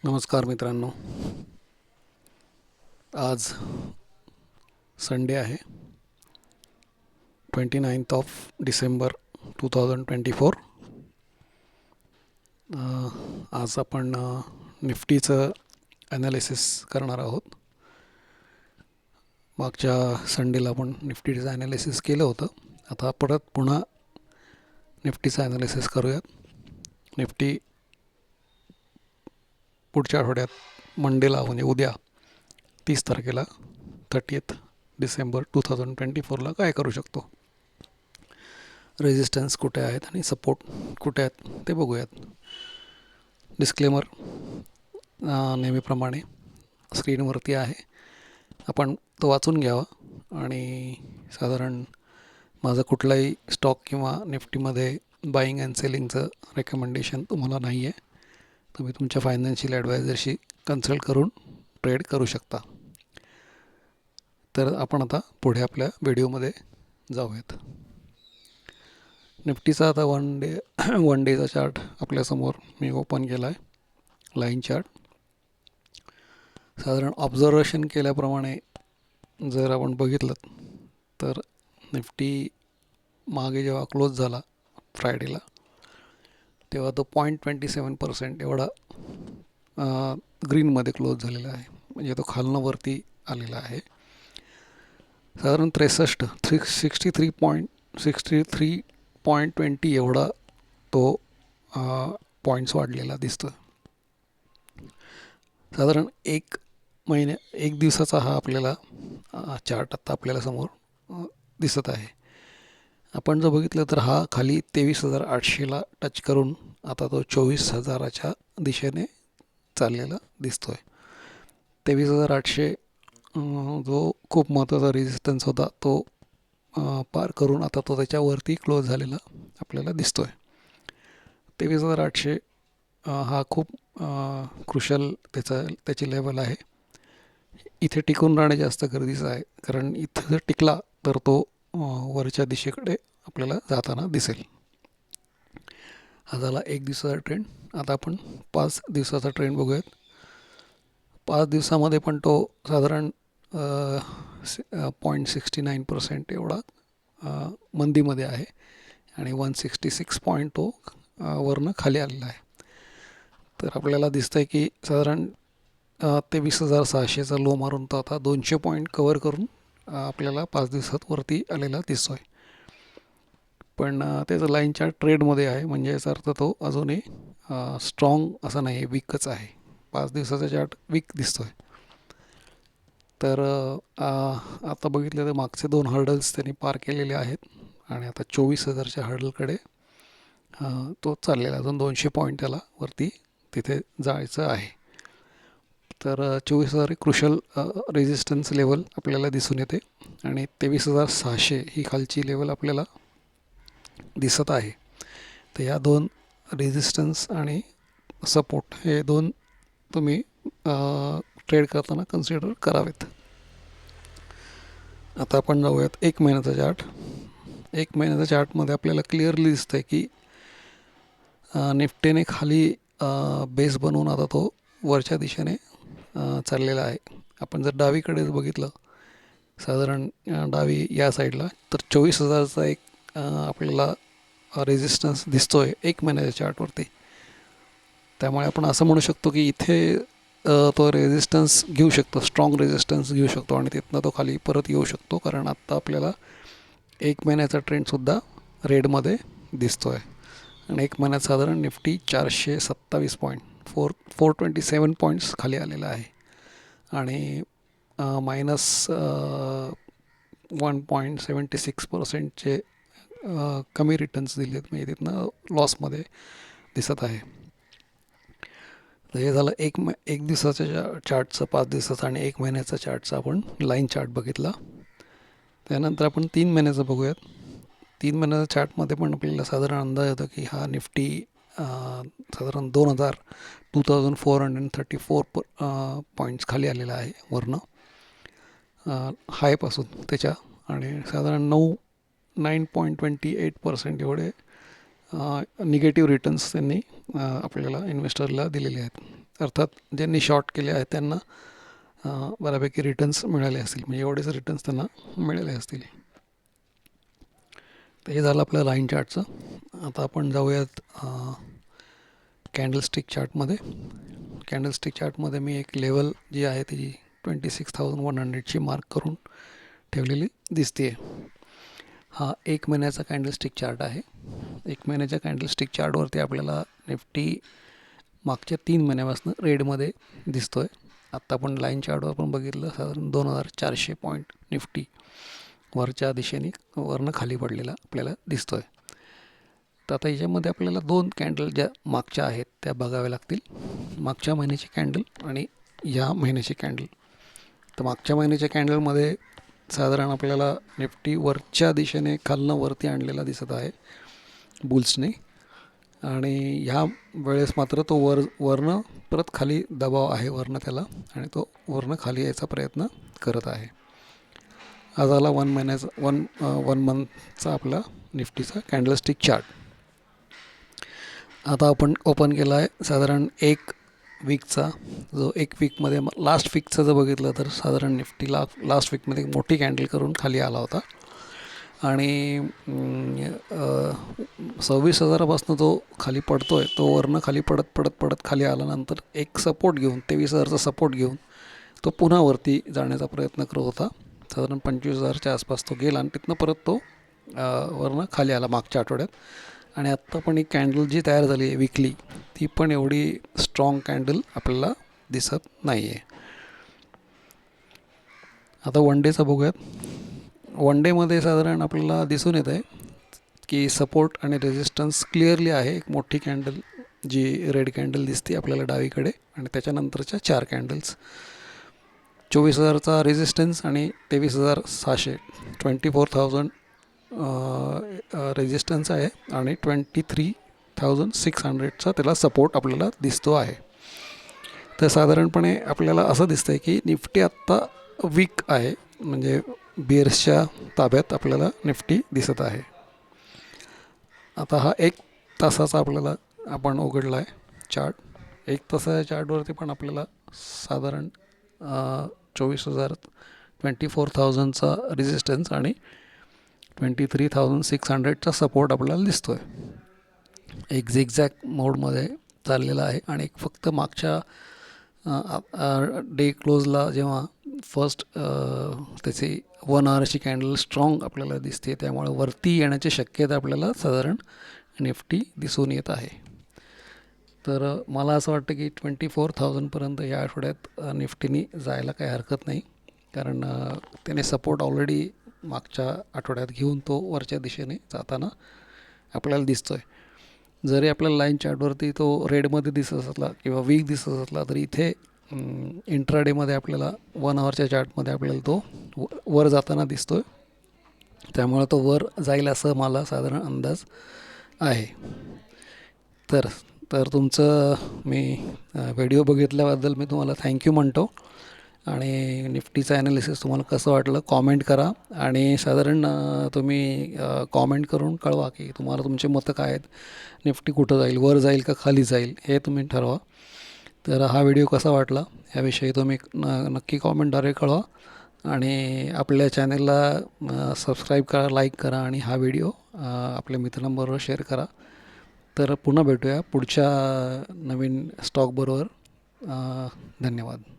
नमस्कार मित्रांनो. आज संडे आहे, 29th ऑफ डिसेंबर 2024. आज आपण निफ्टीचं ॲनालिसिस करणार आहोत. मागच्या संडेला आपण निफ्टीचं ॲनालिसिस केलं होतं. आता पुन्हा निफ्टीचं ॲनालिसिस करूयात. निफ्टी पुढच्या आठवड्यात मंडेला म्हणजे उद्या 30 तारखेला 30th डिसेंबर 2024ला काय करू शकतो, रेजिस्टन्स कुठे आहेत आणि सपोर्ट कुठे आहेत ते बघूयात. डिस्क्लेमर नेहमीप्रमाणे स्क्रीनवरती आहे, आपण तो वाचून घ्यावा. आणि साधारण माझं कुठलाही स्टॉक किंवा निफ्टीमध्ये बाईंग अँड सेलिंगचं रेकमेंडेशन तुम्हाला नाही आहे. तुम्ही तुमच्या फायनान्शियल ॲडवायझरशी कन्सल्ट करून ट्रेड करू शकता. तर आपण आता पुढे आपल्या व्हिडिओमध्ये जाऊयात. निफ्टीचा आता वन डेचा चार्ट आपल्यासमोर मी ओपन केला आहे, लाईन चार्ट. साधारण ऑब्झर्वेशन केल्याप्रमाणे जर आपण बघितलं तर निफ्टी मागे जेव्हा क्लोज झाला फ्रायडेला, तेव्हा तो 0.27% एवढा ग्रीनमध्ये क्लोज झालेला आहे. म्हणजे तो खालनं वरती आलेला आहे. साधारण 63.20 एवढा तो पॉईंट्स वाढलेला दिसतो. साधारण एक दिवसाचा हा आपल्याला चार्ट आता आपल्याला समोर दिसत आहे. आपण जर बघितलं तर हा खाली 23,800ला टच करून आता तो 24,000च्या दिशेने चाललेला दिसतो आहे. 23,800 जो खूप महत्त्वाचा रेजिस्टन्स होता तो पार करून आता तो त्याच्यावरती क्लोज झालेला आपल्याला दिसतो आहे. 23,800 हा खूप क्रुशल त्याची लेवल आहे. इथे टिकून राहणे जास्त गरजेचं आहे, कारण इथं जर टिकला तर तो वरच्या दिशेकडे आपल्याला जाताना दिसेल. हा झाला एक दिवसाचा ट्रेंड. आता आपण 5 दिवसाचा ट्रेंड बघूयात. 5 दिवसामध्ये पण तो साधारण 0.69% एवढा मंदीमध्ये आहे आणि 166 पॉईंट तो वरनं खाली आलेला आहे. तर आपल्याला दिसतं आहे की साधारण 23,600चा लो मारून तो आता 200 पॉईंट कवर करून आपल्याला 5 दिवसात वरती आलेला दिसतो आहे. पण त्याचं लाईनच्या ट्रेडमध्ये आहे, म्हणजे याचा अर्थ तो अजूनही स्ट्रॉंग असं नाही आहे, वीकच आहे. 5 दिवसाचा चार्ट वीक दिसतो आहे. तर आता बघितलं तर मागचे 2 हर्डल्स त्यांनी पार केलेले आहेत आणि आता 24,000च्या हर्डलकडे तो चाललेला. अजून 200 पॉईंट त्याला वरती तिथे जायचं आहे. तर 24,000 क्रुशल रेजिस्टन्स लेवल आपल्याला दिसून येते आणि 23,600 ही खालची लेवल आपल्याला दिसत आहे. तर या 2 रेजिस्टन्स आणि सपोर्ट हे 2 तुम्ही ट्रेड करताना कन्सिडर करावेत. आता आपण जाऊयात 1 महिन्याचा चार्ट. 1 महिन्याच्या चार्टमध्ये आपल्याला क्लिअरली दिसतं आहे की निफ्टीने खाली बेस बनवून आता तो वरच्या दिशेने चाललेला आहे. आपण जर डावीकडे बघितलं, साधारण डावी या साईडला, तर 24,000चा एक आपल्याला रेजिस्टन्स दिसतो आहे 1 महिन्याच्या चार्टवरती. त्यामुळे आपण असं म्हणू शकतो की इथे तो रेजिस्टन्स घेऊ शकतो, स्ट्रॉंग रेजिस्टन्स घेऊ शकतो आणि तिथनं तो खाली परत येऊ शकतो. कारण आत्ता आपल्याला 1 महिन्याचा ट्रेंडसुद्धा रेडमध्ये दिसतो आहे आणि 1 महिन्यात साधारण निफ्टी 427 पॉईंट 427 पॉईंट्स खाली आलेला आहे आणि -1.76%चे कमी रिटर्न्स दिले आहेत, म्हणजे तिथनं लॉसमध्ये दिसत आहे. तर हे झालं एक दिवसाच्या चार्टचं, 5 दिवसाचा आणि 1 महिन्याचा चार्टचा आपण लाईन चार्ट बघितला. त्यानंतर आपण 3 महिन्याचं बघूयात. 3 महिन्याच्या चार्टमध्ये पण आपल्याला साधारण अंदाज येतो की हा निफ्टी साधारण 2,434 पॉईंट्स खाली आलेला आहे वरनं हायपासून त्याच्या, आणि साधारण 9.28% एवढे निगेटिव्ह रिटर्न्स त्यांनी आपल्याला इन्व्हेस्टरला दिलेले आहेत. अर्थात ज्यांनी शॉर्ट केले आहे त्यांना बऱ्यापैकी रिटर्न्स मिळाले असतील, म्हणजे एवढेच रिटर्न्स त्यांना मिळाले असतील. तर हे झालं आपलं लाईन चार्टचं. आता आपण जाऊयात कॅन्डलस्टिक चार्टमध्ये. कॅन्डलस्टिक चार्टमध्ये मी एक लेवल जी आहे त्याची 26,100ची मार्क करून ठेवलेली दिसते. हा 1 महिन्याचा कॅन्डलस्टिक चार्ट आहे. 1 महिन्याच्या कॅन्डलस्टिक चार्टवरती आपल्याला निफ्टी मागच्या 3 महिन्यापासून रेडमध्ये दिसतो आहे. आत्ता आपण लाईन चार्टवर पण बघितलं, साधारण 2,400 पॉईंट निफ्टी वरच्या दिशेने वरनं खाली पडलेला आपल्याला दिसतो आहे. तर आता याच्यामध्ये आपल्याला 2 कॅन्डल ज्या मागच्या आहेत त्या बघाव्या लागतील. मागच्या महिन्याची कॅन्डल आणि या महिन्याची कॅन्डल. तर मागच्या महिन्याच्या कॅन्डलमध्ये साधारण आपल्याला निफ्टी वरच्या दिशेने खालनं वरती आणलेला दिसत आहे बुल्सने, आणि ह्या वेळेस मात्र तो वरनं परत खाली दबाव आहे वरनं त्याला, आणि तो वरनं खाली यायचा प्रयत्न करत आहे. हा झाला 1 मंथचा आपला निफ्टीचा कॅन्डलस्टिक चार्ट. आता आपण ओपन केला आहे साधारण 1 वीकचा, जो 1 वीकमध्ये लास्ट वीकचं जर बघितलं तर साधारण निफ्टीला लास्ट वीकमध्ये मोठी कॅन्डल करून खाली आला होता, आणि 26,000पासून तो खाली पडतो आहे. तो वरनं खाली पडत खाली आल्यानंतर एक सपोर्ट घेऊन 23,000चा सपोर्ट घेऊन तो पुन्हा वरती जाण्याचा प्रयत्न करत होता. साधारण 25,000च्या आसपास तो गेला आणि तिथनं परत तो वरनं खाली आला मागच्या आठवड्यात. आणि आत्ता पण एक कॅन्डल जी तयार झाली आहे विकली, ती पण एवढी स्ट्रॉंग कॅन्डल आपल्याला दिसत नाही आहे. आता वन डेचा बघूयात. वन डेमध्ये साधारण आपल्याला दिसून येत आहे की सपोर्ट आणि रेजिस्टन्स क्लिअरली आहे. एक मोठी कॅन्डल जी रेड कॅन्डल दिसते आपल्याला डावीकडे, आणि त्याच्यानंतरच्या 4 कॅन्डल्स. 24,000चा रेजिस्टन्स आणि 23,600, 24,000 रेजिस्टन्स आहे, आणि 23,600चा त्याला सपोर्ट आपल्याला दिसतो आहे. तर साधारणपणे आपल्याला असं दिसतं आहे की निफ्टी आत्ता वीक आहे, म्हणजे बिअर्सच्या ताब्यात आपल्याला निफ्टी दिसत आहे. आता हा 1 तासाचा आपल्याला आपण उघडला आहे चार्ट. 1 तासाच्या चार्टवरती पण आपल्याला साधारण 24,000चा रेजिस्टन्स आणि 23,600चा सपोर्ट आपल्याला दिसतो आहे. एक झिगझॅग मोडमध्ये चाललेला आहे, आणि एक फक्त मागच्या डे क्लोजला जेव्हा फर्स्ट त्याची 1 आवरची कॅन्डल स्ट्रॉंग आपल्याला दिसते, त्यामुळे वरती येण्याची शक्यता आपल्याला साधारण निफ्टी दिसून येत आहे. तर मला असं वाटतं की 24,000पर्यंत या आठवड्यात निफ्टीने जायला काही हरकत नाही, कारण त्याने सपोर्ट ऑलरेडी मागच्या आठवड्यात घेऊन तो वरच्या दिशेने जाताना आपल्याला दिसतो आहे. जरी आपल्याला लाईन चार्टवरती तो रेडमध्ये दिसत असला किंवा वीक दिसत असला, तरी इथे इंट्राडेमध्ये आपल्याला 1 आवरच्या चार्टमध्ये आपल्याला तो वर जाताना दिसतो आहे. त्यामुळे तो वर जाईल असं मला साधारण अंदाज आहे. तर तुमचं मी व्हिडिओ बघितल्याबद्दल मी तुम्हाला थँक्यू म्हणतो, आणि निफ्टीचं ॲनालिसिस तुम्हाला कसं वाटलं कॉमेंट करा, आणि साधारण तुम्ही कॉमेंट करून कळवा की तुम्हाला तुमचे मतं काय आहेत. निफ्टी कुठं जाईल, वर जाईल का खाली जाईल, हे तुम्ही ठरवा. तर हा व्हिडिओ कसा वाटला याविषयी तुम्ही नक्की कॉमेंटद्वारे कळवा, आणि आपल्या चॅनलला सबस्क्राईब करा, लाईक करा, आणि हा व्हिडिओ आपल्या मित्रांबरोबर शेअर करा. तर पुन्हा भेटूया पुढच्या नवीन स्टॉकबरोबर. धन्यवाद.